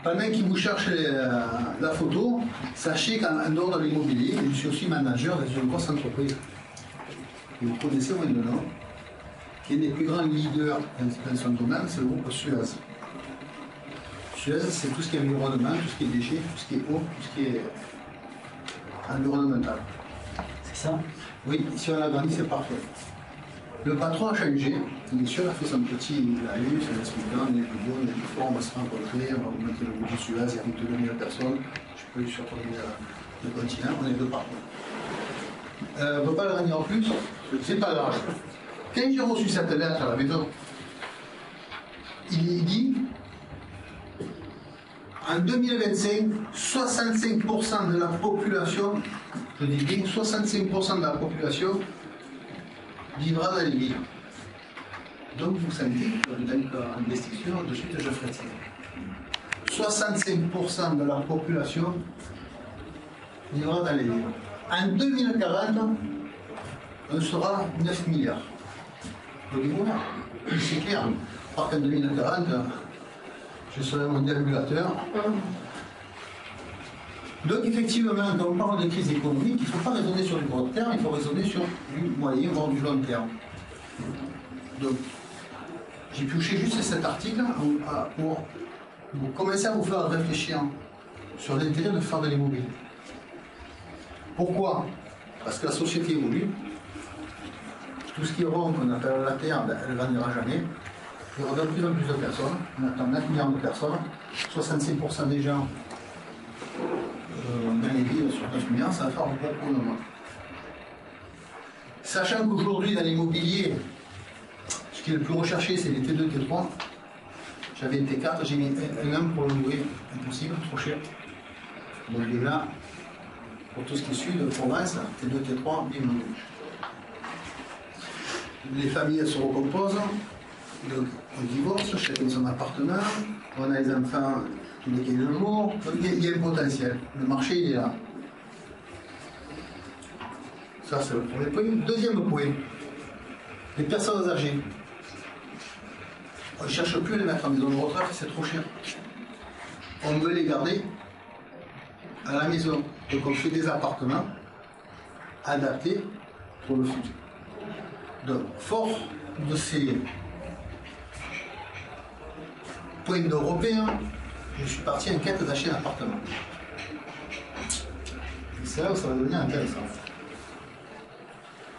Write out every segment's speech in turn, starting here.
Pendant qu'il vous cherche la photo, sachez qu'en dehors de l'immobilier, je suis aussi manager dans une grosse entreprise. Et vous connaissez moins de nom, qui est un des plus grands leaders dans son domaine, c'est le groupe Suez. Suez, c'est tout ce qui est environnement, tout ce qui est déchets, tout ce qui est eau, tout ce qui est environnemental. C'est ça? Oui, si on a grandi, c'est parfait. Le patron a changé, bien sûr, il a fait son petit, il a eu, c'est l'expliquant, on est plus beau, on est plus fort, on va se rencontrer, on va vous mettre le bout du Suez, il y a plus de 2000 personnes, je peux lui surprendre le continent, on est deux partout. On ne peut pas le gagner en plus, c'est pas grave. Quand j'ai reçu cette lettre à la maison, il dit en 2025, 65% de la population, je dis bien 65% de la population, vivra dans les villes. Donc vous sentez que dans l'investissement, de suite je ferai ça. 65% de la population vivra dans les villes. En 2040, on sera 9 milliards. Donc voilà, c'est clair. Par qu'en 2040, je serai mon déambulateur. Donc effectivement, quand on parle de crise économique, il ne faut pas raisonner sur du court terme, il faut raisonner sur du moyen, voire du long terme. Donc, j'ai pioché juste cet article pour commencer à vous faire réfléchir sur l'intérêt de faire de l'immobilier. Pourquoi? Parce que la société évolue. Tout ce qui est rond, qu'on appelle la Terre, elle ne grandira jamais. Il y aura de plus en plus de personnes. On attend 9 milliards de personnes. 65% des gens dans les villes sur 9 milliards, ça va faire beaucoup pour le monde. Sachant qu'aujourd'hui, dans l'immobilier, ce qui est le plus recherché, c'est les T2, T3. J'avais un T4, j'ai mis un an pour le louer. Impossible, trop cher. Donc déjà, pour tout ce qui est sud, province, T2, T3, bien loué. Les familles se recomposent. Donc, on divorce, chacun son appartement. On a les enfants tous les 15 jours. Donc, il y a un potentiel. Le marché, il est là. Ça, c'est le premier point. Deuxième point, les personnes âgées. On ne cherche plus à les mettre en maison de retraite, c'est trop cher. On veut les garder à la maison. Donc, on fait des appartements adaptés pour le futur. Donc, fort de ces points européens, je suis parti en quête d'acheter un appartement. Et c'est là où ça va devenir intéressant.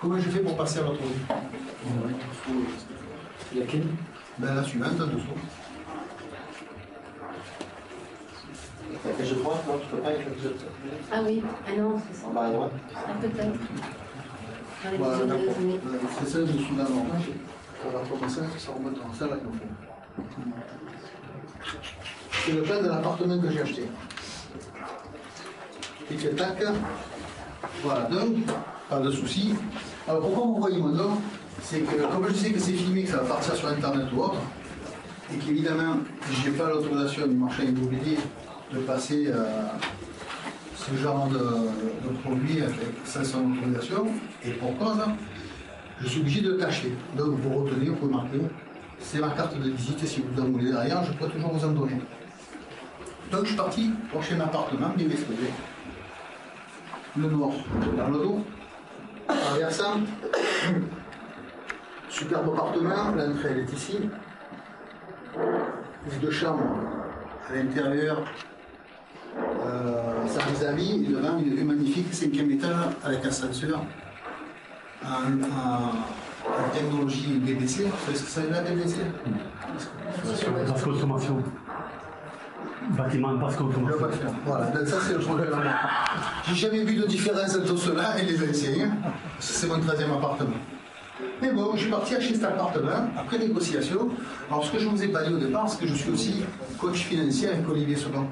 Comment je fais pour passer à l'autre vie? Laquelle? Ben, la suivante, en dessous. Je crois, non, tu peux pas, il faut que je... Ah oui, ah non, c'est ça. En bas à droite. Ah, peut-être. Dans les Voilà, visions de d'accord. résumé. C'est ça, je suis d'avant. On va commencer, ça remonte en salle avec nos fonds. C'est le plan de l'appartement que j'ai acheté. Et que tac. Voilà, donc, pas de souci. Alors pourquoi vous voyez mon nom? C'est que comme je sais que c'est filmé, que ça va partir sur internet ou autre, et qu'évidemment, je n'ai pas l'autorisation du marché immobilier de passer ce genre de produit sans son autorisation, et pour cause, je suis obligé de le cacher. Donc vous retenez, vous pouvez marquer, c'est ma carte de visite, si vous en voulez derrière, je pourrais toujours vous en donner. Donc je suis parti pour chez un appartement, bien exposé. Le nord dans le dos, traversant, superbe appartement, l'entrée elle est ici, deux chambres à l'intérieur, service d'avis, et devant une vue magnifique, 5e étage avec ascenseur en technologie BBC. Vous savez ce que ça veut dire la BBC? Basse consommation. Bâtiment basse consommation. Voilà, donc ça c'est le projet là. J'ai jamais vu de différence entre ceux-là et les anciens. C'est mon 13e appartement. Mais bon, je suis parti acheter cet appartement après négociation. Alors ce que je ne vous ai pas dit au départ, c'est que je suis aussi coach financier avec Olivier Second.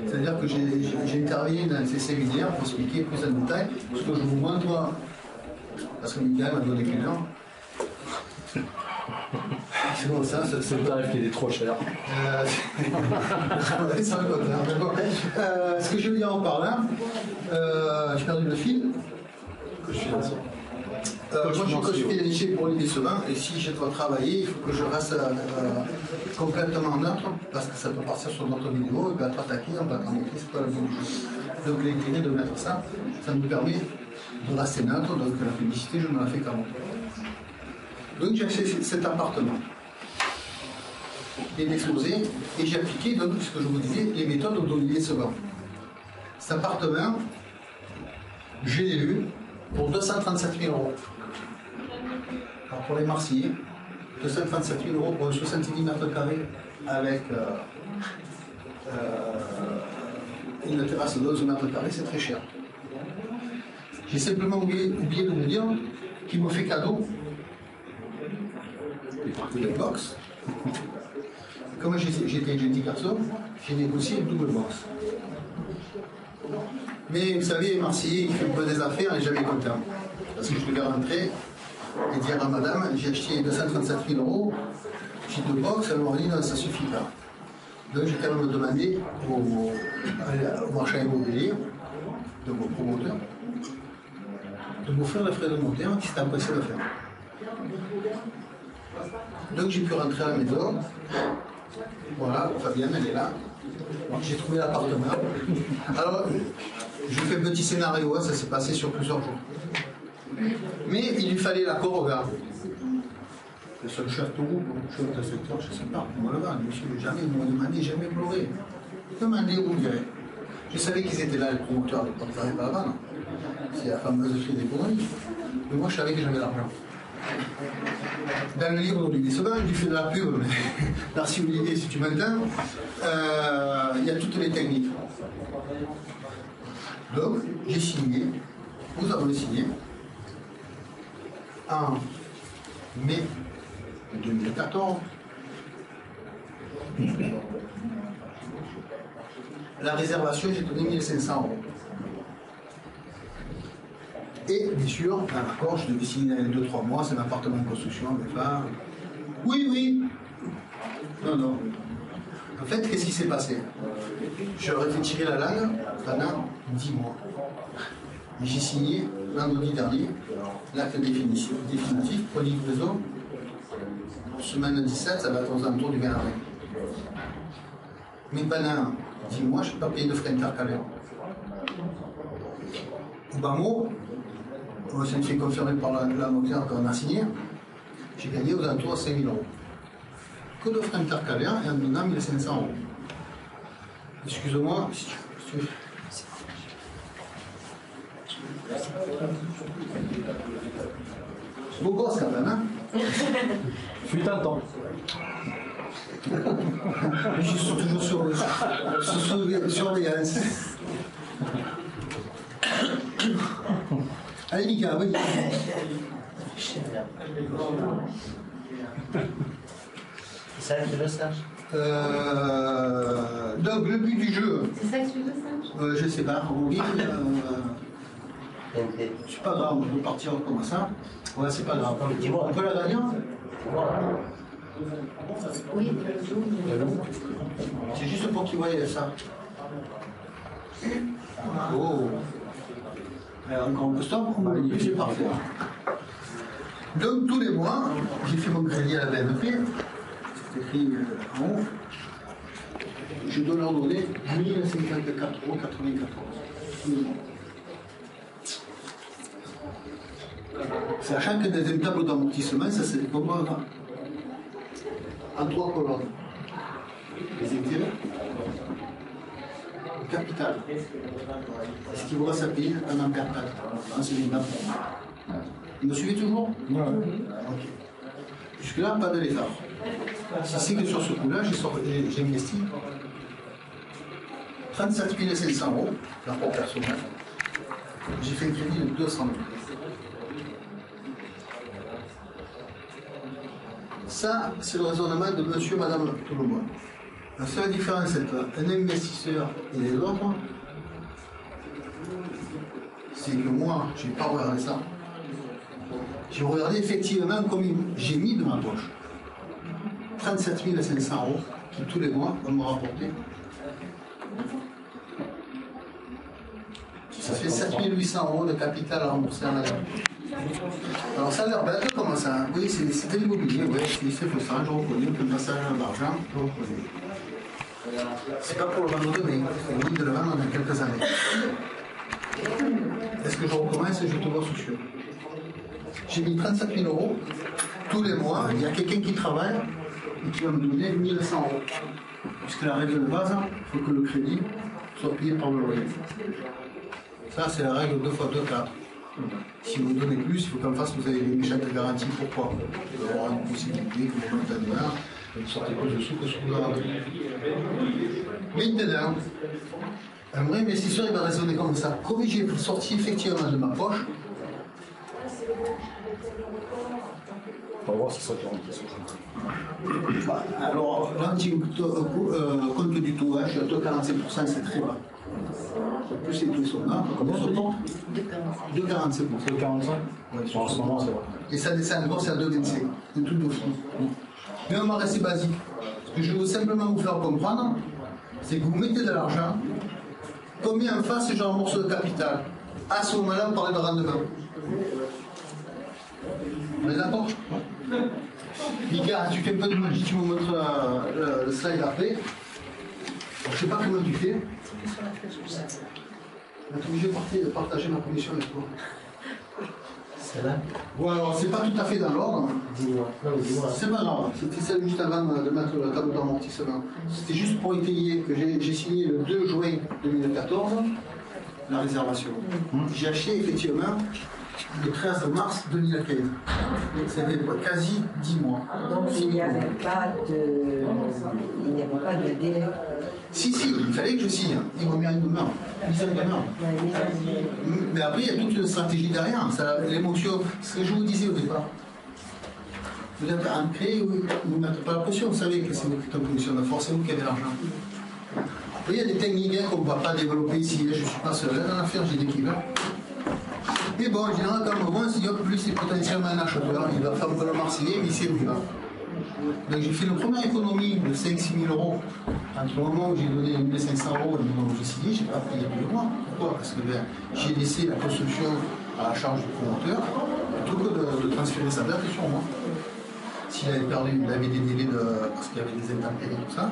C'est-à-dire que j'ai intervenu dans ces séminaires pour expliquer plus en détail ce que je vous montre, parce que Miguel m'a donné quelqu'un. C'est bon, ça, c'est le tarif qui est trop cher. C'est un contraire. Mais bon, ce que je veux dire en parlant, j'ai perdu le fil. Que je suis Moi, je suis coach financier pour les décevants, et si je dois travailler, il faut que je reste complètement neutre, parce que ça peut partir sur notre vidéo, et puis être attaqué, on va t'en c'est pas la bonne chose. Donc l'intérêt de mettre ça, ça nous permet de rester neutre, donc la publicité, je me la fais quand même. Donc j'ai acheté cet appartement. Et l'exposé, et j'ai appliqué, donc, ce que je vous disais, les méthodes d'Olivier Seban. Cet appartement, je l'ai eu pour 237 000 €. Alors pour les Marseillais, 237 000 € pour un 70 mètres carrés avec une terrasse de 12 mètres carrés, c'est très cher. J'ai simplement oublié de vous dire qu'il me fait cadeau une box. Comme j'étais un gentil garçon, j'ai négocié une double box. Mais vous savez, Marseillais, il fait un peu des affaires, il n'est jamais content. Parce que je devais rentrer et dire à madame, j'ai acheté 237 000 €, j'ai deux box, elle m'a dit non, ça suffit pas. Donc j'ai quand même demandé au marchand immobilier, de vos promoteurs, de m'offrir les frais de notaire qui s'était empressé de faire. Donc j'ai pu rentrer à la maison. Voilà, Fabienne, elle est là. J'ai trouvé l'appartement. Alors, je fais un petit scénario, ça s'est passé sur plusieurs jours. Mais il lui fallait l'accord au gars. Le seul château, chef de secteur, je ne sais pas, moi le vend, monsieur, jamais, ils m'ont demandé, jamais pleuré. Demandez où il irait. Je savais qu'ils étaient là, les promoteurs, ils ne pouvaient pas la vendre. C'est la fameuse clé des conneries. Mais moi, je savais que j'avais l'argent. Dans le livre d'Olivier Seban, il lui fait de la pub, mais merci Olivier si tu m'entends, il y a toutes les techniques. Donc, j'ai signé, nous avons signé, en mai 2014, la réservation, j'ai donné 1 500 €. Et bien sûr, dans l'accord, je devais signer dans les 2-3 mois, c'est un appartement de construction, mais pas. Oui, oui. Non, non. En fait, qu'est-ce qui s'est passé? J'aurais fait tirer la langue pendant 10 mois. Et j'ai signé vendredi dernier l'acte définitif pour livraison. Semaine 17, ça va être aux alentours du 20 avril. Mais pendant 10 mois, je n'ai pas payé de frais intercalaires. Au bas mot, ça me fait confirmer par la notaire qu'on a signé, j'ai gagné aux alentours de 5 000 €. Que de frais intercalaires et en donnant 1 500 €. Excuse-moi, si tu veux. Beau gosse quand même, hein? Fut un temps. Je suis toujours sur surveillance. Allez, Mika, oui. C'est ça que tu veux, Serge? Donc, le but du jeu, C'est ça que tu veux, Serge? je sais pas, oui, c'est pas grave, on peut partir comme ça. Ouais, c'est pas grave. Dis-moi. On peut la gagner? Oui, le jour. C'est juste pour qu'ils voient ça. Oh. Encore un peu stop, c'est parfait. Donc tous les mois, j'ai fait mon crédit à la BNP, c'est écrit en haut, je dois leur donner 1054,94 €. Sachant que dans une table d'amortissement, ça se décompose en 3 colonnes. Les intérêts, le capital, ce qui vous reste à payer en perte. C'est une date. Vous me suivez toujours? Oui. Okay. Jusque-là, pas de l'effort. Si c'est que sur ce coup-là, j'ai investi 37 500 € l'apport personnel. J'ai fait un crédit de 200 000. Ça, c'est le raisonnement de monsieur et madame tout le monde. La seule différence entre un investisseur et les autres, c'est que moi, je n'ai pas regardé ça. J'ai regardé effectivement combien j'ai mis de ma poche. 37 500 € qui tous les mois vont me rapporter Ça fait 7 800 € de capital à rembourser en année. Alors ça a l'air bête comme ça. Oui, c'est de l'immobilier, oui, c'est frustrant, je reconnais, on peut passer d'argent, je reconnais. C'est pas pour le vendre demain, c'est limite de le vendre dans quelques années. Est-ce que je recommence et je te vois soucieux? J'ai mis 37 000 € tous les mois, il y a quelqu'un qui travaille et qui va me donner 1 100 €. Puisque la règle de base, il faut que le crédit soit payé par le loyer. Ça, c'est la règle 2 x 2, 4. Si vous donnez plus, il faut qu'en face vous avez une chèque de garantie. Pourquoi? Il va y avoir une possibilité que vous mettez dedans, et vous sortez plus de sous que ce que vous avez. Maintenant, un vrai investisseur, il va raisonner comme ça. Comme j'ai sorti effectivement de ma poche, On va voir si ça tourne. alors, compte du taux, je suis à 2,45%, c'est très bas. Plus c'est tout son âme, comme on se porte 2,45%. 2,45 Ouais, en ce moment, c'est vrai. et ça descend encore, c'est à 2,25. C'est tout doucement. Mais on va rester basique. Ce que je veux simplement vous faire comprendre, c'est que vous mettez de l'argent, combien en face je rembourse le capital? À ce moment-là, on parle de rendement. On est d'accord? Mika, tu fais un peu de magie, tu me montres le slide après. Je ne sais pas comment tu fais. Je suis obligé de partager ma commission avec toi. C'est là. Bon, alors, c'est pas tout à fait dans l'ordre. C'est pas grave. C'était celle juste avant de mettre le tableau d'amortissement. C'était juste pour étayer que j'ai signé le 2 juin 2014 la réservation. J'ai acheté effectivement le 13 mars 2015. C'était quasi 10 mois. Donc il n'y avait pas de délai. Si, il fallait que je signe. Ils m'ont mis une main. Mais après, il y a toute une stratégie derrière. L'émotion, ce que je vous disais au départ. Vous êtes ancré, vous ne mettez pas la pression. Vous savez que c'est vous qui êtes en position de force, c'est vous qui avez l'argent. Après, il y a des techniques qu'on ne va pas développer ici. Je ne suis pas seul. Dans l'affaire, j'ai des équipes. Mais bon, en général, comme moi, si plus c'est potentiellement un acheteur, il va faire un peu le Marseillais, mais il sait où il va. Donc j'ai fait une première économie de 5 000 € entre le moment où j'ai donné 1 500 € et le moment où j'ai signé, je n'ai pas payé plus de mois. Pourquoi? Parce que j'ai laissé la construction à la charge du promoteur plutôt que de transférer sa dette sur moi. S'il avait perdu, il avait des délais parce qu'il y avait des intempéries et tout ça,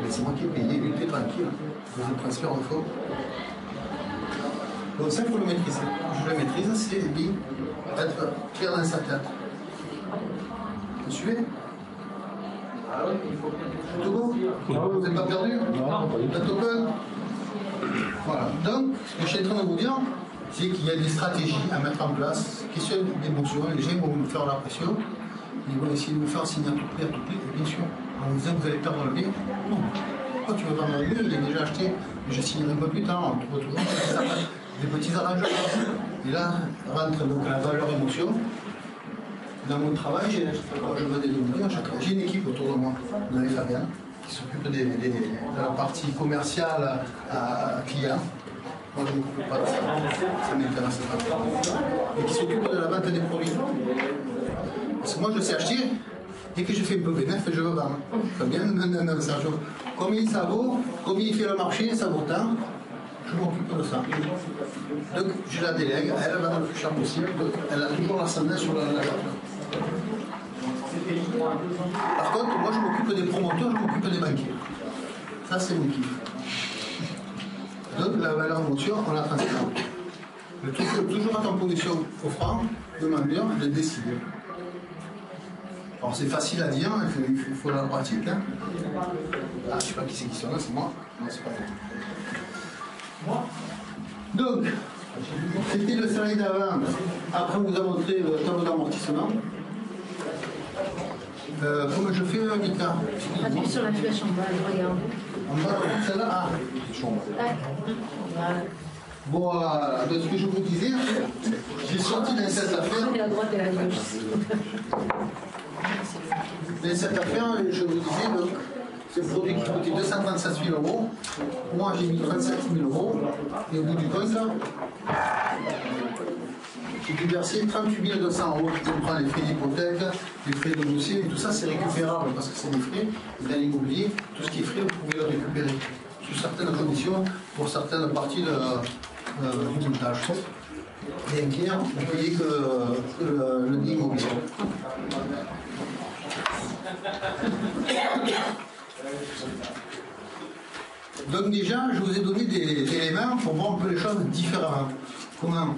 c'est moi qui ai payé, lui il était tranquille, je faisais le transfert de faux. Donc ça, il faut le maîtriser. Je le maîtrise, c'est être clair dans sa tête. Vous suivez? Tout beau? Vous n'êtes pas perdu? Vous êtes open? Voilà. Donc, ce que je suis en train de vous dire, c'est qu'il y a des stratégies à mettre en place. Question d'émotion. Les gens vont vous faire la pression. Ils vont essayer de vous faire signer à tout prix, et bien sûr. En vous disant que vous allez perdre le bien. Non. Pourquoi tu veux vendre le bien? Il est déjà acheté. Je signerai un peu plus tard. On trouve toujours des petits arrangements. Et là, rentre donc la valeur émotion. Dans mon travail, je veux des immobiliers, j'ai une équipe autour de moi, de Fabien, qui s'occupe de la partie commerciale à client. Moi, je ne m'occupe pas de ça, ça m'intéresse pas. Et qui s'occupe de la vente des produits. Parce que moi, je sais acheter, et que je fais un peu bénéf, je veux vendre. Fabien, non, Sergio, combien ça vaut, combien il fait le marché, ça vaut tant. Je m'occupe de ça. Donc, je la délègue, elle va dans le plus cher possible, donc elle a toujours l'ascendant sur l'achat. Par contre, moi je m'occupe des promoteurs, je m'occupe des banquiers. Ça c'est mon kiff. Donc la valeur motion, on la transfère. Le truc, toujours être en position au franc, demander, de décider. Alors c'est facile à dire, il faut la pratique. Hein. Ah, je ne sais pas qui c'est qui sont là, c'est moi. Non, c'est pas moi. Donc, c'était le slide d'avant. Après, on vous a montré le tableau d'amortissement. Comment je fais, Mika? Appuie sur la flèche en bas, regarde. En bas, celle-là? Ah, voilà. Donc, ce que je vous disais, j'ai sorti dans cette affaire. Et la droite et la gauche. Dans cette affaire, je vous disais, donc, c'est un produit qui coûtait 237 000 €. Moi, j'ai mis 37 000 €. Et au bout du compte, j'ai dû verser 38 200 €, qui comprend les frais d'hypothèque, les frais de dossier, et tout ça c'est récupérable parce que c'est des frais. Dans l'immobilier, tout ce qui est frais, vous pouvez le récupérer sous certaines conditions pour certaines parties du montage. Et un tiers, vous payez que le bien immobilier. Donc déjà, je vous ai donné des éléments pour voir un peu les choses différemment. Comment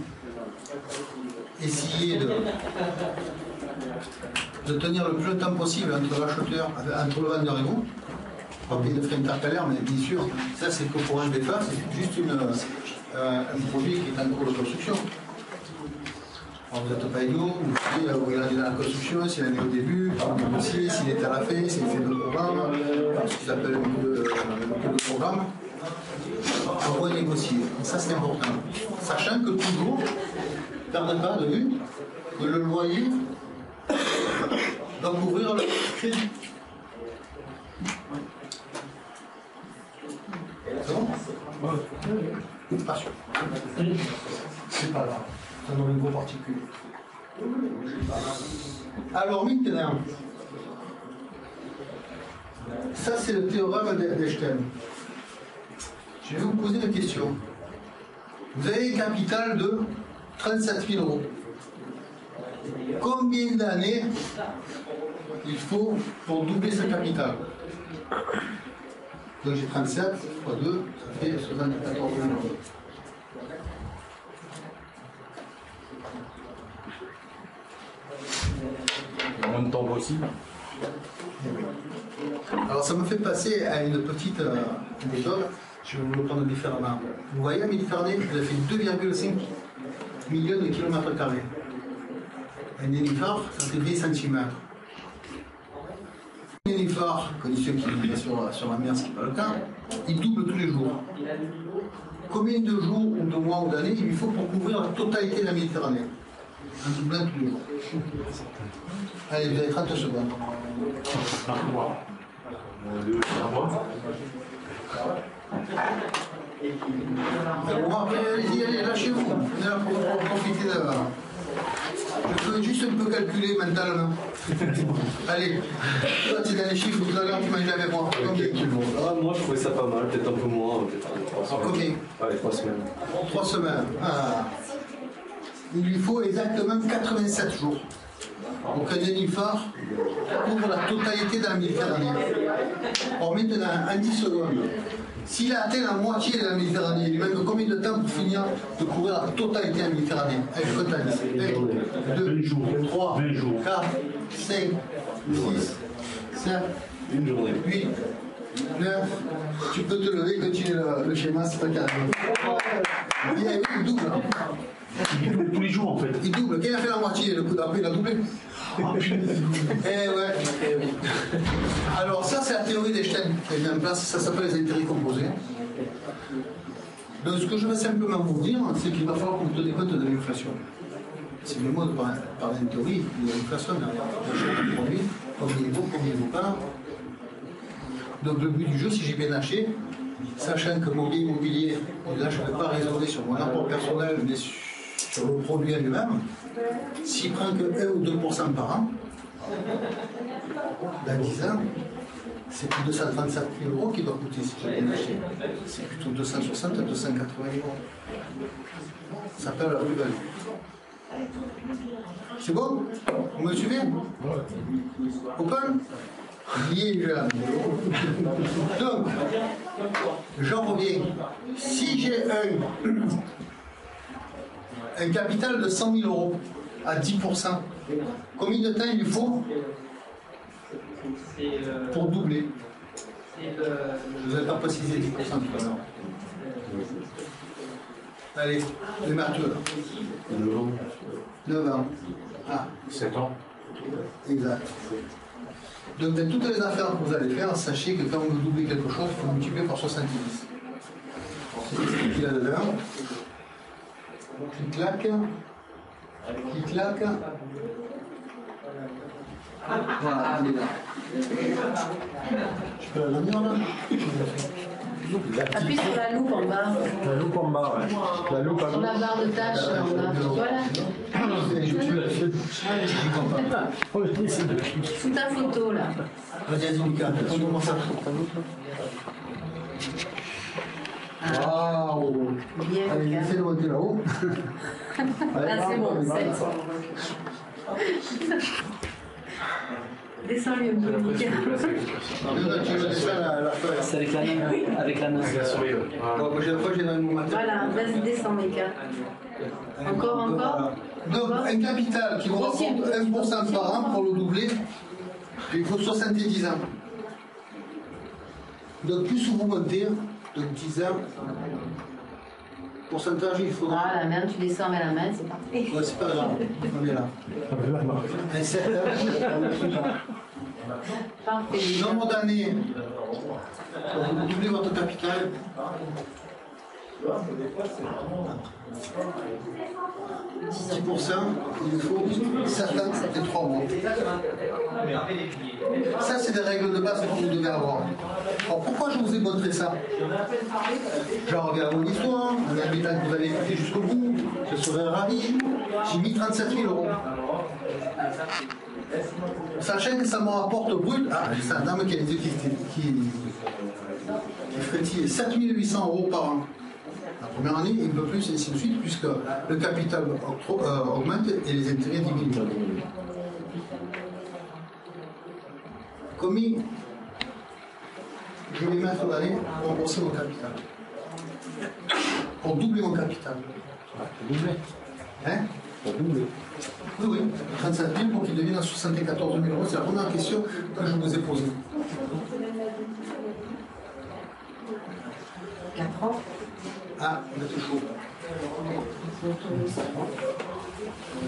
essayer de tenir le plus longtemps possible entre l'acheteur, entre le vendeur et vous. Pas payer de frais intercalaires, mais bien sûr, ça c'est que pour un départ, c'est juste un produit qui est en cours de construction. Alors, vous n'êtes pas égaux, vous pouvez regarder dans la construction, s'il en est au début, par négocier, s'il est à la fin, s'il fait de programme, ce qu'ils appellent un peu de programme. On va négocier. Et ça c'est important. Sachant que toujours, ne perdez pas de vue que le loyer doit couvrir le crédit. C'est bon? Pas sûr. C'est pas grave. C'est un niveau particulier. Alors maintenant, ça c'est le théorème d'Einstein. Je vais vous poser une question. Vous avez un capital de 37 000 euros. Combien d'années il faut pour doubler ce capital? Donc j'ai 37 fois 2, ça fait 74 000 euros. En même temps possible. Alors ça me fait passer à une petite méthode, je vais vous le prendre différemment. Vous voyez, la Méditerranée, elle a fait 2,5 millions de kilomètres carrés. Un nénuphar, ça fait 10 cm. Un nénuphar, condition qui est sur la mer, ce qui n'est pas le cas, il double tous les jours. Combien de jours, ou de mois, ou d'années il lui faut pour couvrir la totalité de la Méditerranée? Un doublant tous les jours. Allez, vous avez 30 secondes. Bon, après, allez, lâchez-vous. On est là pour profiter d'avoir. Je peux juste un peu calculer mentalement. Allez, toi tu es dans les chiffres, tout à l'heure tu manges avec moi. Combien? Moi je trouvais ça pas mal, peut-être un peu moins, peut-être 3 semaines. Combien? Ouais, 3 semaines. 3 semaines. Ah. Il lui faut exactement 87 jours. Donc un nénuphar couvre la totalité de la Méditerranée. Or maintenant, en 10 secondes, s'il a atteint la moitié de la Méditerranée, il lui manque combien de temps pour finir de couvrir la totalité de la Méditerranée? Allez, je compte 1, 2, 3, 4, 5, 6, 7, 8, 9. Tu peux te lever, continuer le schéma, c'est pas carré. Il double. Il double tous les jours en fait. Il double. Quand il a fait la moitié, le coup d'après, il a doublé. Eh ouais. Alors ça, c'est la théorie d'Einstein qui est mise en place. Ça s'appelle les intérêts composés. Donc ce que je vais simplement vous dire, c'est qu'il va falloir que vous tenez compte de l'inflation. C'est le mot de parler d'une théorie. Il y a l'inflation derrière. J'achète un produit, combien il vaut, combien il ne vaut pas. Donc le but du jeu, si j'ai bien acheté, sachant que mon bien immobilier, là je ne vais pas raisonner sur mon apport personnel, mais sur le produit en lui-même, s'il prend que 1 ou 2% par an, dans 10 ans, c'est plus 237 000 euros qui doit coûter si j'ai bien acheté. C'est plutôt 260 à 280 000 euros. Ça s'appelle la plus-value. C'est bon? Vous me suivez? Open? Donc, j'en reviens. Si j'ai un capital de 100 000 euros à 10%, combien de temps il lui faut pour doubler? Je ne vous ai pas précisé 10% tout à l'heure. Allez, les marteux. 9 ans. Ah. 7 ans. Exact. Donc, dans toutes les affaires que vous allez faire, sachez que quand vous doublez quelque chose, il faut multiplier par 70. C'est ce qu'il y a dedans. Clic-clac. Clic-clac. Voilà, on est là. Je peux la donner là? Appuie sur la loupe en bas. La loupe en bas, ouais. La loupe Sur la barre de tâches en bas. Voilà. Sous ta photo là. Vas-y, Lucas, on commence à Waouh. Bien, Allez, Lucas. essayez de monter là-haut. Ah, c'est bon, 7. Descends-lui un peu, Lucas. Tu veux ça à la feuille. C'est avec la main. Avec la main. Bon, la prochaine fois, j'ai dans mon matériel. Voilà, vas-y, descends, Lucas. Encore. Donc, un capital qui vous rapporte 1% par an pour le doubler, il faut 70 ans. Donc, plus vous montez, donc 10 ans, pourcentage, il faudra. Ah, la main, tu descends avec la main, c'est parfait. Ouais, c'est pas grave, on est là. Un 7 ans, Parfait. nombre d'années pour vous doubler votre capital. 10%, il vous faut 7 ans et 3 mois. Ça, c'est des règles de base que vous devez avoir. Alors, pourquoi je vous ai montré ça? Je regarde mon histoire, un habitat que vous avez écouté jusqu'au bout, je serais ravi. J'ai mis 37 000 €. Sachant que ça me rapporte brut, c'est un dame qui a les yeux qui frétille 7 800 € par an. La première année, il ne peut plus, et ainsi de suite, puisque le capital augmente et les intérêts diminuent. Combien je vais mettre l'année pour rembourser mon capital? Pour doubler mon capital. Pour doubler. Hein? Pour doubler. Oui, 37 000 pour qu'il devienne à 74 000 €. C'est la première question que je vous ai posée. 4 ans. Ah, vous êtes chaud.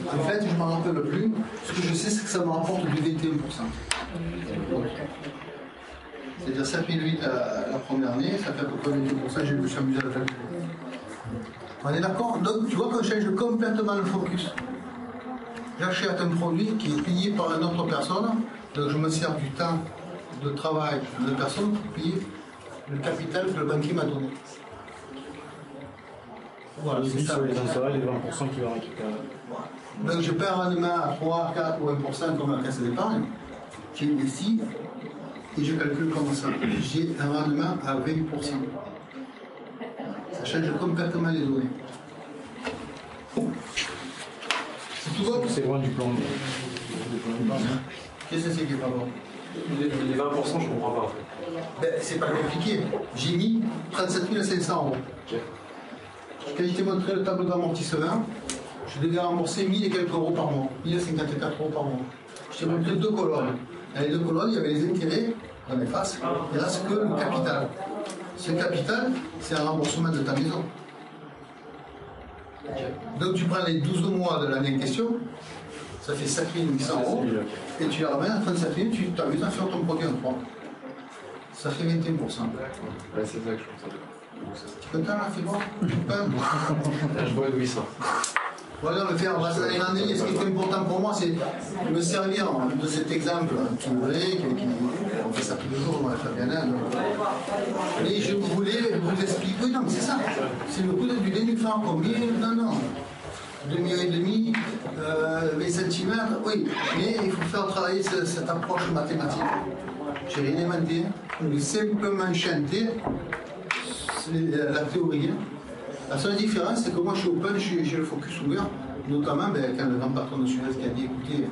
En fait, je ne m'en rappelle plus. Ce que je sais, c'est que ça me rapporte du 21%. C'est-à-dire 7 008 la première année, ça fait à peu près 21%. Je me suis amusé à le calculer. On est d'accord? Donc, tu vois qu'on change complètement le focus. J'achète un produit qui est payé par une autre personne, donc je me sers du temps de travail de personne pour payer le capital que le banquier m'a donné. Voilà, Les c'est 10 ça. sur les intérêts, les 20% qu'il va récupérer. Donc je paie un rendement à 3, 4 ou 1% comme la caisse d'épargne, j'ai investi et je calcule comme ça. J'ai un rendement à 20%. Ça change complètement les données. C'est tout bon? C'est loin du plan. Qu'est-ce que c'est qui est pas bon? Les 20%, je comprends pas. Ben, c'est pas compliqué. J'ai mis 37 500 €. Quand je t'ai montré le tableau d'amortissement, je devais rembourser 1000 et quelques € par mois. 1054 € par mois. Je t'ai montré 2 colonnes. Dans les 2 colonnes, il y avait les intérêts dans les faces. Il ne reste que le capital. Ce capital, c'est un remboursement de ta maison. Donc tu prends les 12 mois de l'année en question, ça fait 7 800 €, et tu les ramènes à 37 000, tu t'amuses à faire ton produit en 3. Ça fait 21%. Ouais, c'est ça que je pense. Tu es content là, c'est bon? Là, je vois Louis ça. Voilà, le faire. Ce qui est important pour moi, c'est me servir de cet exemple qui est vrai, on fait ça tous les jours, on va faire bien là. Mais je voulais vous expliquer, oui, non, mais c'est ça. C'est le coût du dénucléaire, combien? Non. 2,5 20 cm, oui, mais il faut faire travailler cette approche mathématique. J'ai rien inventé, j'ai simplement chanté la théorie. La seule différence, c'est que moi je suis open, j'ai le focus ouvert, notamment quand le grand patron de Suez qui a dit écoutez,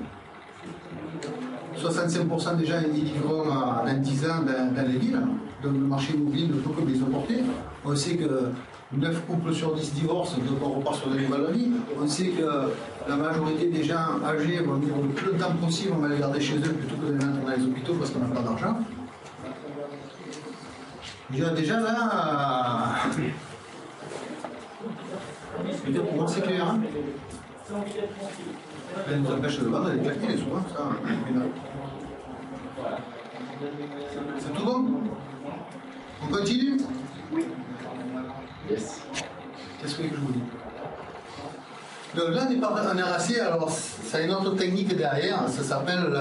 65% des gens ils vivront dans 10 ans dans les villes, donc le marché immobilier ne peut que les emporter. On sait que 9 couples sur 10 divorcent, donc on repart sur des nouvelles vies. On sait que la majorité des gens âgés vont vivre le plus longtemps possible, on va les garder chez eux plutôt que de les mettre dans les hôpitaux parce qu'on n'a pas d'argent. Déjà là, pour moi c'est clair. Hein. Elle nous empêche de vendre, elle est calculée souvent, ça. C'est tout bon? On continue? Yes. Qu'est-ce que je vous dis? Donc là, on est rassé, alors ça a une autre technique derrière, ça s'appelle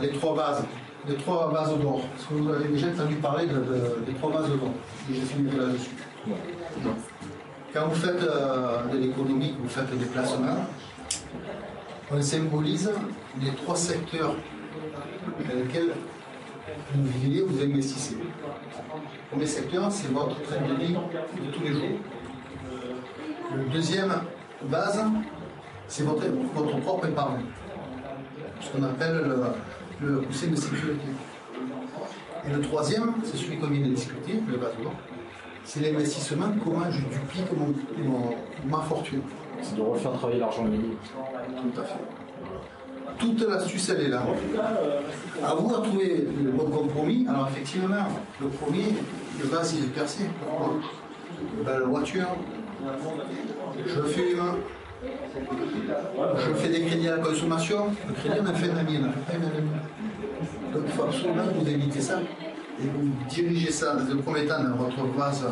les 3 bases. Les 3 bases d'or. Est-ce que vous avez déjà entendu parler des 3 bases d'or? J'ai fini là-dessus. Quand vous faites de l'économie, vous faites des placements, on symbolise les 3 secteurs dans lesquels vous vivez, vous investissez. Le premier secteur, c'est votre train de vie de tous les jours. Le deuxième base, c'est votre propre épargne, ce qu'on appelle le coussin de sécurité. Et le troisième, c'est celui qu'on vient de discuter, le base blanc, c'est l'investissement, comment je duplique ma fortune. C'est de refaire travailler l'argent lié. Tout à fait. Toute l'astuce, elle est là. À vous à trouver le bon compromis. Alors effectivement, le premier, le base, il est percé. Pourquoi? Ben, la voiture, je fume, je fais des crédits à la consommation. Le crédit, on a fait un ami, on a fait pas une amie. Donc il faut absolument que vous évitez ça. Et vous dirigez ça, dans le premier temps, dans votre base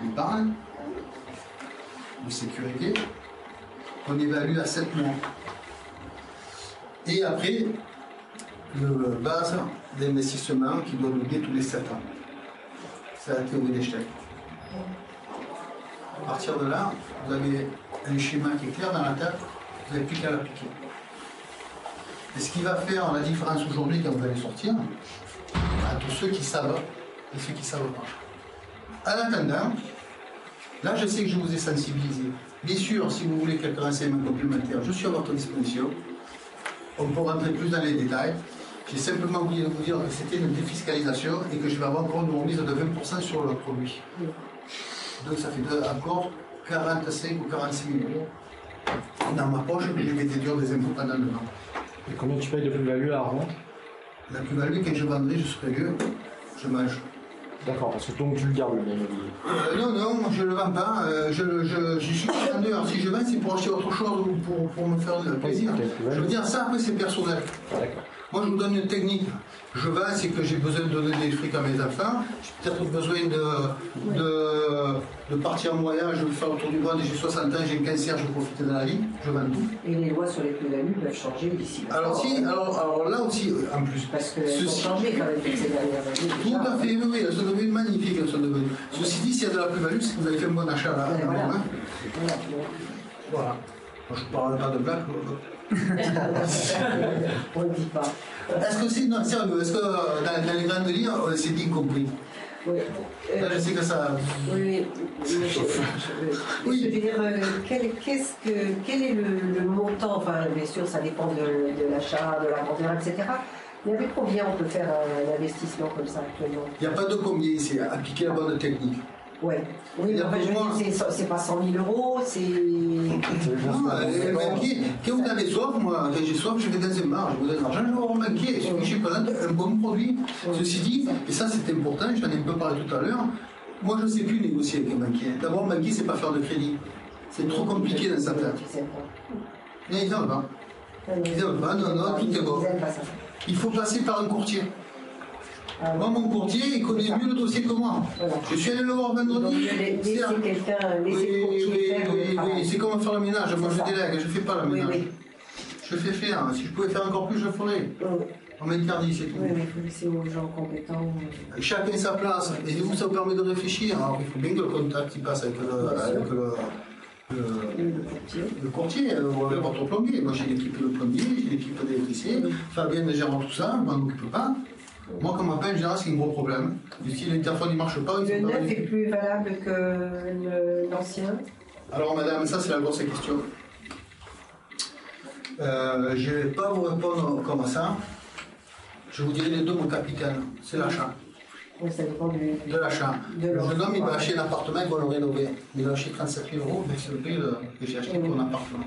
d'épargne, de sécurité, qu'on évalue à 7 mois. Et après, le base d'investissement qui doit doubler tous les 7 ans. C'est la théorie d'échec. À partir de là, vous avez un schéma qui est clair dans la tête, vous n'avez plus qu'à l'appliquer. Et ce qui va faire la différence aujourd'hui quand vous allez sortir, à tous ceux qui savent et ceux qui ne savent pas. En attendant, là je sais que je vous ai sensibilisé. Bien sûr, si vous voulez quelques renseignements complémentaires, je suis à votre disposition. On peut rentrer plus dans les détails. J'ai simplement oublié de vous dire que c'était une défiscalisation et que je vais avoir encore une remise de 20% sur le produit. Donc ça fait encore 45 ou 46 000 euros dans ma poche et je vais déduire des impôts pendant 2 ans. Et combien tu payes de plus-value à la revente? La plus-value, quand je vendrai, je serai vieux, je mange. D'accord, parce que donc tu le gardes le bien immobilier. Non, je ne le vends pas. Je suis pas vendeur. Si je vends, c'est pour acheter autre chose ou pour me faire plaisir. Je veux dire, ça après, c'est personnel. D'accord. Moi, je vous donne une technique. Je vends, c'est que j'ai besoin de donner des fric à mes enfants. J'ai peut-être besoin de partir en voyage, de faire le tour du monde. J'ai 60 ans, j'ai un cancer, je profite de la vie. Je vends tout. Et les lois sur les plus-values peuvent changer d'ici là. Alors là aussi, en plus. Parce qu'elles ont changé quand même toutes ces dernières années. Tout à fait, oui, elles sont devenues magnifiques, elles sont devenues. Ceci dit, s'il y a de la plus-value, c'est que vous avez fait un bon achat là. Ouais, voilà. Voilà. Moi, je ne parle pas de blague. On ne dit pas. Est-ce que c'est. Non, sérieux, est-ce que dans les grandes lignes, c'est bien compris? Oui. Là, je sais que ça. Oui. Je veux dire, quel est le montant? Enfin, bien sûr, ça dépend de l'achat, de la vendeur, etc. Mais avec combien on peut faire un investissement comme ça actuellement? Il n'y a pas de combien, c'est appliquer la bonne technique. Ouais. Oui, mais en fait, je veux dire, c'est pas 100 000 euros, c'est. Quand vous avez soif, moi, quand j'ai soif, je vais dans un bar, je vous donne de l'argent, je vais avoir manqué. Je présente un bon produit. Ceci dit, et ça c'est important, j'en ai un peu parlé tout à l'heure, moi je ne sais plus négocier avec un banquier. D'abord, banquier, c'est pas faire de crédit. C'est trop compliqué dans sa tête. Non, ils n'aiment pas. Ils n'aiment pas, non, tout est bon. Il faut passer par un courtier. Moi, mon courtier, il connaît mieux le dossier que moi. Voilà. Je suis allé le voir vendredi. Laisser quelqu'un, laisser le courtier faire le travail. C'est comme faire le ménage. Moi, je délègue, je ne fais pas le ménage. Oui. Je fais faire. Si je pouvais faire encore plus, je le ferais. On m'interdit, c'est tout. Oui, mais il faut laisser aux gens compétents. Chacun sa place. Et du coup, ça vous permet de réfléchir. Alors, il faut bien que le contact il passe avec le courtier, ou avec votre plombier. Moi, j'ai l'équipe de plombier, j'ai l'équipe d'électricien. Fabien gère tout ça, je m'en occupe pas. Moi, comme appel, en général, c'est un gros problème. Et si l'interphone ne marche pas, le neuf est plus valable que l'ancien? Alors, madame, ça, c'est la grosse question. Je ne vais pas vous répondre comme ça. Je vous dirai les deux, mon capitaine. C'est l'achat. Oui, ça dépend de l'achat. Le jeune homme, il va acheter un appartement, il va le rénover. Il va acheter 37 000 euros, mais c'est le prix que j'ai acheté pour un appartement.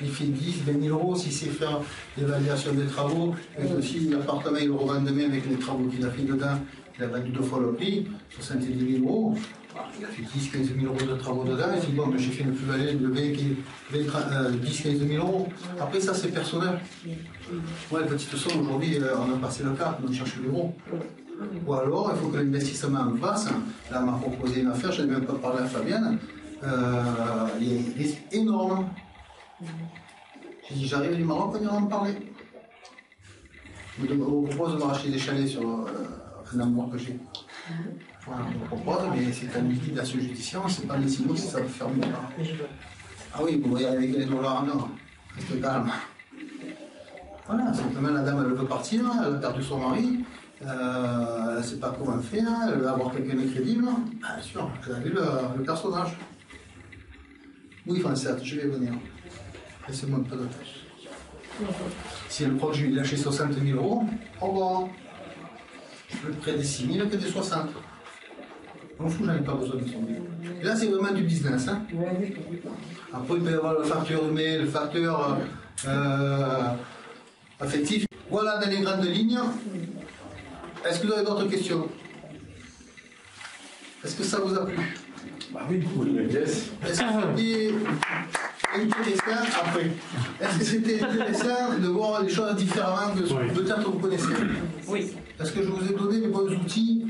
Il fait 10, 20 000 euros s'il sait faire l'évaluation des travaux, et aussi l'appartement il le revend demain avec les travaux qu'il a fait dedans, il a vendu 2 fois le prix, 70 000 euros. Il a fait 10, 15 000 euros de travaux dedans, il dit bon, j'ai fait une plus-value de 10, 15 000 euros. Après, ça c'est personnel. Moi, les petites sommes, aujourd'hui, on a passé le cap, on cherche le gros. Ou alors, il faut que l'investissement en face, là, on m'a proposé une affaire, je n'ai même pas parlé à Fabienne, il y a un risque énorme. J'ai dit, j'arrive du Maroc, on ira en parler. Je vous propose de me racheter des chalets sur un amour que j'ai. Voilà, on me propose, mais c'est un liquidation judiciaire, on ne sait pas les signaux si ça va faire mieux. Ah oui, vous voyez avec les dollars en or, restez calme. Voilà, simplement la dame elle veut partir, elle a perdu son mari, Elle ne sait pas comment faire, elle veut avoir quelqu'un de crédible. Bien sûr, vous avez vu le personnage. Oui, Francette, je vais venir. Laissez-moi un peu de temps. Si elle croit que je vais lui lâcher 60 000 €, au revoir. Je peux près des 6 000 que des 60. On fout, j'en ai pas besoin de 100 000. Et là, c'est vraiment du business. Hein. Après, il peut y avoir le facteur humain, le facteur affectif. Voilà dans les grandes lignes. Est-ce que vous avez d'autres questions? Est-ce que ça vous a plu? Bah oui, yes. Est-ce que c'était intéressant après? Est-ce que c'était intéressant de voir les choses différemment que ce que peut-être vous connaissez? Oui. Est-ce que je vous ai donné les bons outils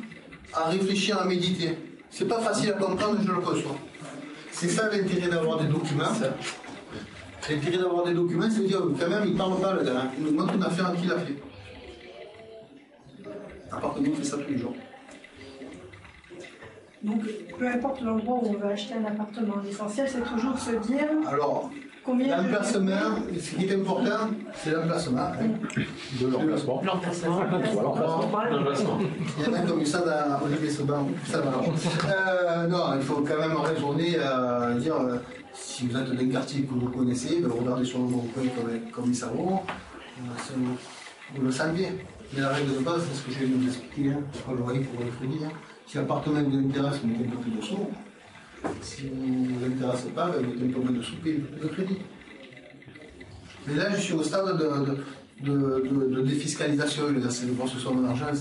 à réfléchir, à méditer? C'est pas facile à comprendre, je le conçois. C'est ça l'intérêt d'avoir des documents. L'intérêt d'avoir des documents, c'est de dire quand même, il ne parle pas le gars, il nous montre une affaire qu'il a fait. À part que nous, on fait ça tous les jours. Donc, peu importe l'endroit où on veut acheter un appartement, l'essentiel c'est toujours se dire alors, combien l'emplacement, ce qui est important, c'est l'emplacement. Hein. De l'emplacement. L'emplacement. L'emplacement. Il y en a comme ça dans Olivier Sauban, ça va. Non, il faut quand même raisonner, dire si vous êtes d'un quartier que vous connaissez, ben, regardez sur le bon coin comme il s'avoue, vous le savez. Mais la règle de base, c'est ce que je viens de vous expliquer, hein, ce que je voyais pour le crédit. Hein. Si l'appartement vous intéresse, vous mettez un peu plus de sous. Si vous ne vous intéresse pas, vous mettez un peu moins de sous, payez plus de crédit. Mais là, je suis au stade de défiscalisation. C'est le bon ce soir de l'argent,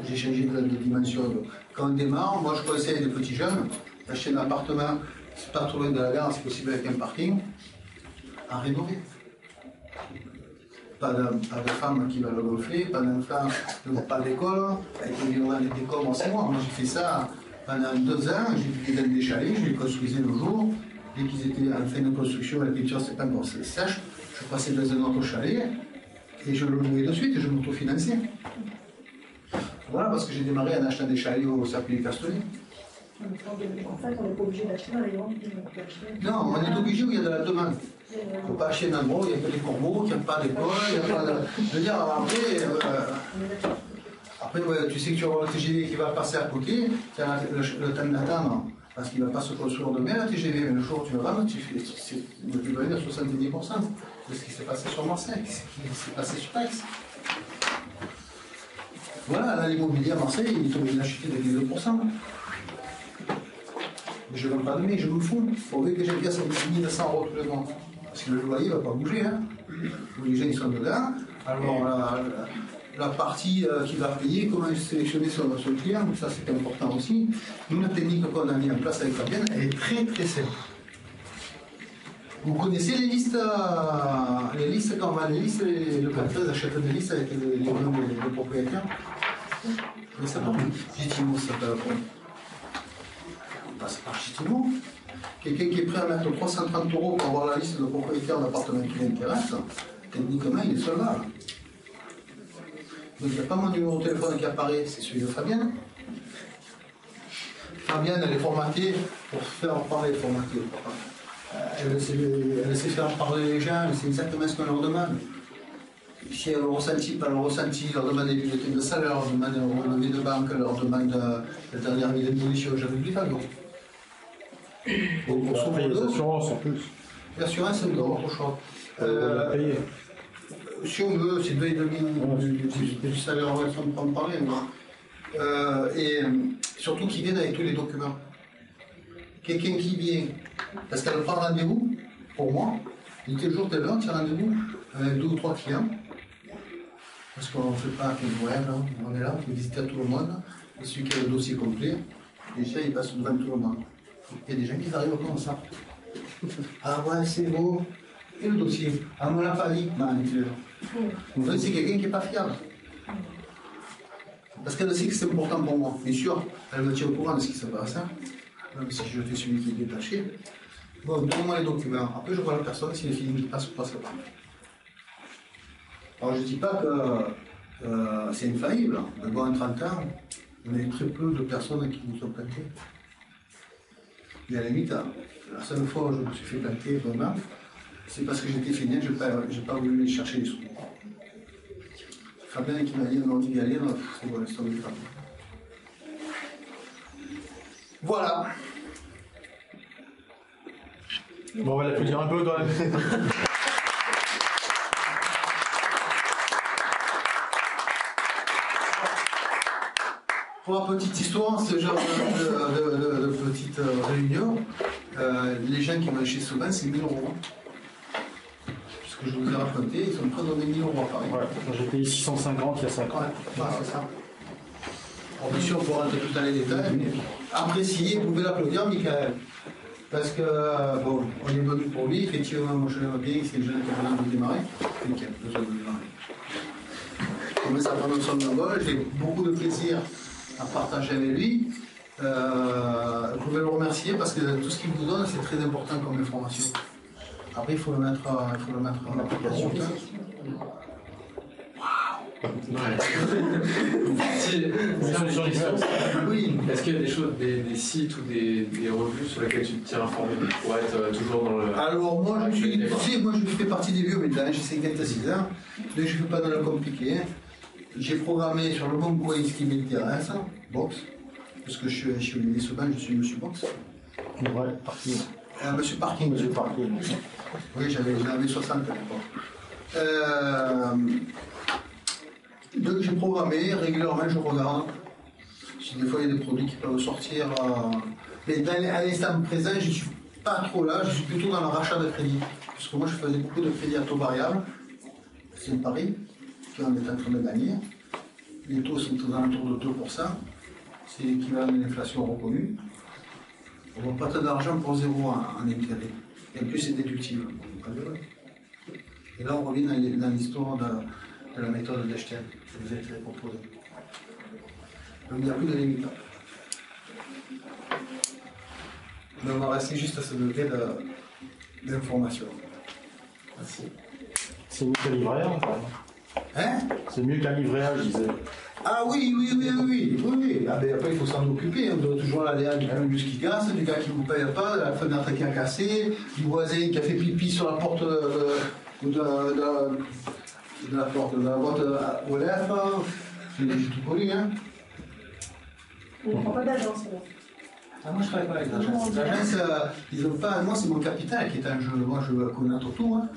j'ai changé de dimension. Quand on démarre, moi je conseille des petits jeunes d'acheter un appartement, c'est pas trop loin de la gare, c'est possible avec un parking, à rénover. Pas de femmes qui va le gonfler, pas d'enfants, pas d'école, avec des décoms en 6 mois. Moi j'ai fait ça pendant 2 ans, j'ai fait des chalets, je les construisais le jour. Dès qu'ils étaient en fin de construction, la peinture c'était pas encore sèche, je passais dans un autre chalet et je le louais de suite et je m'autofinançais. Voilà, parce que j'ai démarré en achetant des chalets au Sapé Castellet. En fait, on n'est pas obligé d'acheter un rayon. Non, on est obligé où il y a de la demande. Il ne faut pas acheter un endroit où il n'y a que des corbeaux, qu'il n'y a pas d'école, il n'y a pas de. Je veux dire, après ouais, tu sais que tu vas avoir le TGV qui va passer à côté, tu as le temps d'attendre, parce qu'il ne va pas se construire demain, le TGV, mais le jour où tu le rames, tu vas aller à 70% de ce qui s'est passé sur Marseille, ce qui s'est passé sur Aix. Voilà, là, l'immobilier à Marseille, il est obligé d'acheter de 2%. Mais je ne vends pas de mais je me fous. Il faudrait que j'ai bien 1900 € tous les mois. Parce que le loyer ne va pas bouger. Hein. Les gens ils sont dedans. Alors la partie qui va payer, comment sélectionner son client, ça c'est important aussi. Nous, la technique qu'on a mis en place avec Fabienne, elle est très très simple. Vous connaissez les listes quand on va les listes, le canton achète des listes avec les noms des propriétaires. Mais ça part Gitimo, ça s'appelle. On passe par Gitimo. Quelqu'un qui est prêt à mettre 330 € pour avoir la liste de propriétaires d'appartements qui l'intéresse, techniquement il est solvable. Donc il n'y a pas mon numéro de téléphone qui apparaît, c'est celui de Fabienne. Fabienne, elle est formatée pour faire parler, formatée. Elle sait faire parler les gens, elle sait exactement ce qu'on leur demande. Si elle le ressenti, pas le ressenti, leur demande des bulletins de salaire, leur demande un relevé de banque, leur demande la dernière mise d'imposition, j'avais oublié pas donc. Les assurances en plus. L'assurance, c'est autre chose. On l'a payé. Si on veut, c'est 2,5 du salaire, on va en parler. Et surtout qu'ils viennent avec tous les documents. Quelqu'un qui vient, parce qu'elle prend rendez-vous, pour moi, il tel jour, telle heure, tu as rendez-vous avec 2 ou 3 clients. Parce qu'on ne fait pas qu'une web, on est là, on fait visiter à tout le monde. Et celui qui a le dossier complet, déjà il passe devant tout le monde. Il y a des gens qui arrivent comme ça. Ah ouais, c'est beau. Et le dossier? Ah, on ne l'a pas dit. Non, c'est quelqu'un qui n'est pas fiable. Parce qu'elle sait que c'est important pour moi. Bien sûr, elle me tient au courant de ce qui se passe. Hein. Même si je fais celui qui est détaché. Bon, donne-moi les documents. Après, je vois la personne si les films passent ou passent pas. Alors, je ne dis pas que c'est infaillible. De bon, en 30 ans, on a eu très peu de personnes qui nous ont planté. Et à la limite, la seule fois où je me suis fait planter vraiment, c'est parce que j'étais fainéant, je n'ai pas voulu aller chercher les sous. Fabien qui m'a dit non, d'y aller, c'est bon, l'histoire du Fabien. Voilà. Bon, on va l'applaudir un peu quand même. Pour la petite histoire, ce genre de petite réunion, les gens qui vont chez Soban, c'est 1000 euros. Ce que je vous ai raconté, ils sont prêts à donner 1000 euros à Paris. Ouais, j'ai payé 650 il y a 5 ans. Ouais, c'est ça. Alors, bien sûr, pour rentrer tout dans les détails, mais appréciez, vous pouvez l'applaudir, Michael. Parce que, bon, on est venu pour lui, effectivement, moi je l'aime bien, c'est le jeune qui a besoin de démarrer. Donc, il a besoin de démarrer. On commence à prendre son envol, j'ai beaucoup de plaisir à partager avec lui. Vous pouvez le remercier parce que tout ce qu'il vous donne, c'est très important comme information. Après, il faut le mettre en application. Oui. Est-ce qu'il y a des choses, des sites ou des revues sur lesquelles tu te tiens informé pour être toujours dans le... Alors moi je fais partie des vieux médecins, j'ai 56 ans, donc je ne fais pas de la compliquée. J'ai programmé sur le bon coin ce qui m'intéresse, boxe, parce que je suis Olivier Soban, je suis monsieur boxe. Ouais, parking. Monsieur Parking. Monsieur Parking. Oui, j'avais 60 à l'époque. Donc j'ai programmé, régulièrement je regarde. Si des fois il y a des produits qui peuvent sortir. Mais à l'instant présent, je ne suis pas trop là, je suis plutôt dans le rachat de crédit. Parce que moi je faisais beaucoup de crédits à taux variable. C'est un pari qu'on est en train de gagner. Les taux sont aux alentours de 2%. C'est l'équivalent de l'inflation reconnue. On ne voit pas d'argent pour zéro en intérêt. Et en plus c'est déductible. Et là on revient dans l'histoire de la méthode d'Einstein que vous avez proposée. Donc il n'y a plus de limite. Mais on va rester juste à ce degré d'information. Merci. C'est mieux qu'un livret A, enfin. Hein? C'est mieux qu'un livret A, je disais. Ah oui. Ah ben après il faut s'en occuper, on doit toujours aller à du bus qui casse, du gars qui ne vous paye pas, de la fenêtre qui a cassé, du voisin qui a fait pipi sur la porte de la porte de la boîte aux lèvres. J'ai tout connu, hein. On ne prend pas d'agence, là. Ah, moi je travaille pas avec l'agence. L'agence, ils ont pas. Moi c'est mon capital qui est en jeu. Moi je veux connaître tout. Hein.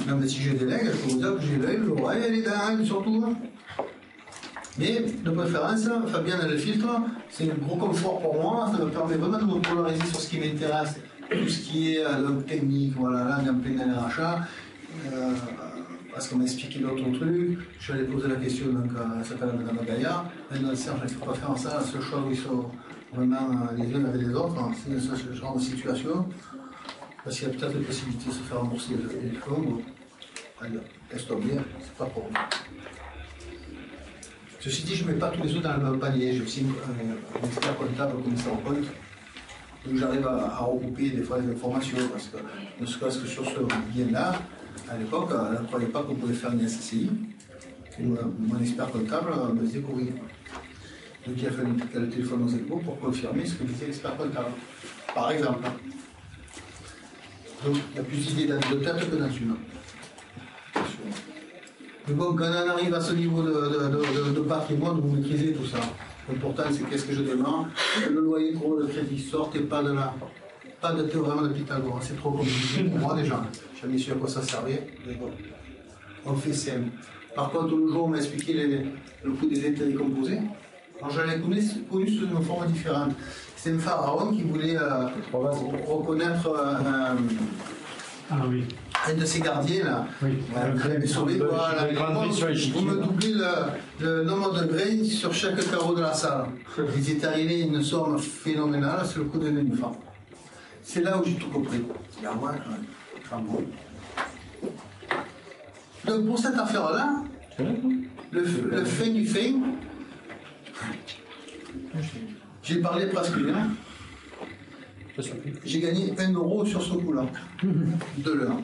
Même si je délègue, je peux vous dire que j'ai l'œil, l'oreille et les dents, surtout. Hein. Mais de préférence, Fabien a le filtre, c'est un gros confort pour moi, ça me permet vraiment de me polariser sur ce qui m'intéresse, tout ce qui est langue technique, voilà, langue en plein dans les rachats. Parce qu'on m'a expliqué d'autres trucs, je suis allé poser la question, donc elle s'appelle Madame Gaillard, elle m'a dit Serge, il ne faut pas faire ça, ce choix où ils sont vraiment les uns avec les autres, c'est ce genre de situation, parce qu'il y a peut-être des possibilités de se faire rembourser les fonds, bon, allez, laisse tomber, c'est pas pour moi. Ceci dit, je ne mets pas tous les œufs dans le même panier, j'ai aussi un expert comptable comme ça en compte, donc j'arrive à regrouper des fois les informations, parce que ne serait-ce que sur ce bien-là, à l'époque, elle ne croyait pas qu'on pouvait faire une SCI. Et mon expert comptable me disait que oui. Donc il a fallu qu'elle téléphone aux impôts pour confirmer ce que disait l'expert comptable. Par exemple. Donc il y a plus d'idées dans deux têtes que dans une. Mais bon, quand on arrive à ce niveau de patrimoine, vous maîtrisez tout ça. L'important, c'est qu'est-ce que je demande, que le loyer pour le crédit sorte et pas de là. Pas de théorème de Pythagore, c'est trop compliqué pour moi déjà. Je n'ai jamais su à quoi ça servait, mais bon, on fait simple. Par contre, le jour où on m'a expliqué le coût des intérêts composés, alors j'avais connu sous une forme différente. C'est un pharaon qui voulait reconnaître un de ses gardiens là. Oui. Voilà, vous me doublez le nombre de grains sur chaque carreau de la salle. Ils étaient arrivés à une somme phénoménale sur le coût d'un uniforme. C'est là où j'ai tout compris. Là, moi, enfin bon. Donc pour cette affaire-là, le fin du fin, j'ai parlé presque une heure. J'ai gagné 1 euro sur ce coup-là, de l'heure.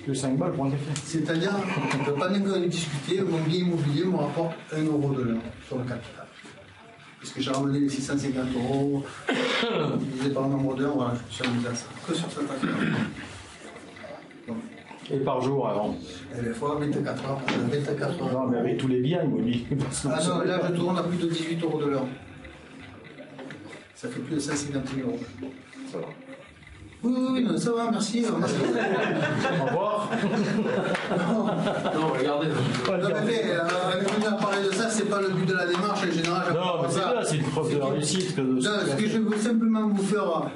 Le 5 balles pour un café. C'est-à-dire, on ne peut pas même discuter, mon bien immobilier me rapporte 1 euro de l'heure sur le capital. Parce que j'ai ramené les 650 euros, divisé par le nombre d'heures, voilà, je suis amusé à ça. Que sur cette affaire. Bon. Et par jour avant. Il faut 24 heures. 24 heures. Non, mais avec tous les biens immobiliers. Ah non, là je tourne à plus de 18 € de l'heure. Ça fait plus de 150 000 €. Ça va. Oui, non, ça va, merci. Au revoir. Non, regardez. Non, mais venir parler de ça, c'est pas le but de la démarche en général. Non, mais c'est bien, c'est une preuve de réussite. Ce que je veux simplement vous faire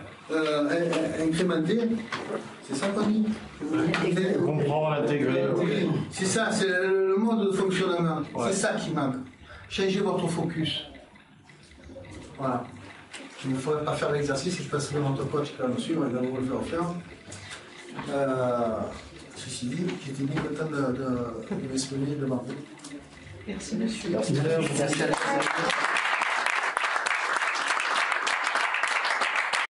incrémenter, c'est ça qu'on dit. Comprendre, intégrer. C'est ça, c'est le mode de fonctionnement. Ouais. C'est ça qui manque. Changez votre focus. Voilà. Il ne faudrait pas faire l'exercice, je passe devant votre coach qui va me suivre, il va vous le faire faire. Ceci dit, j'étais bien content de m'exprimer devant vous. Merci monsieur. Merci. Merci.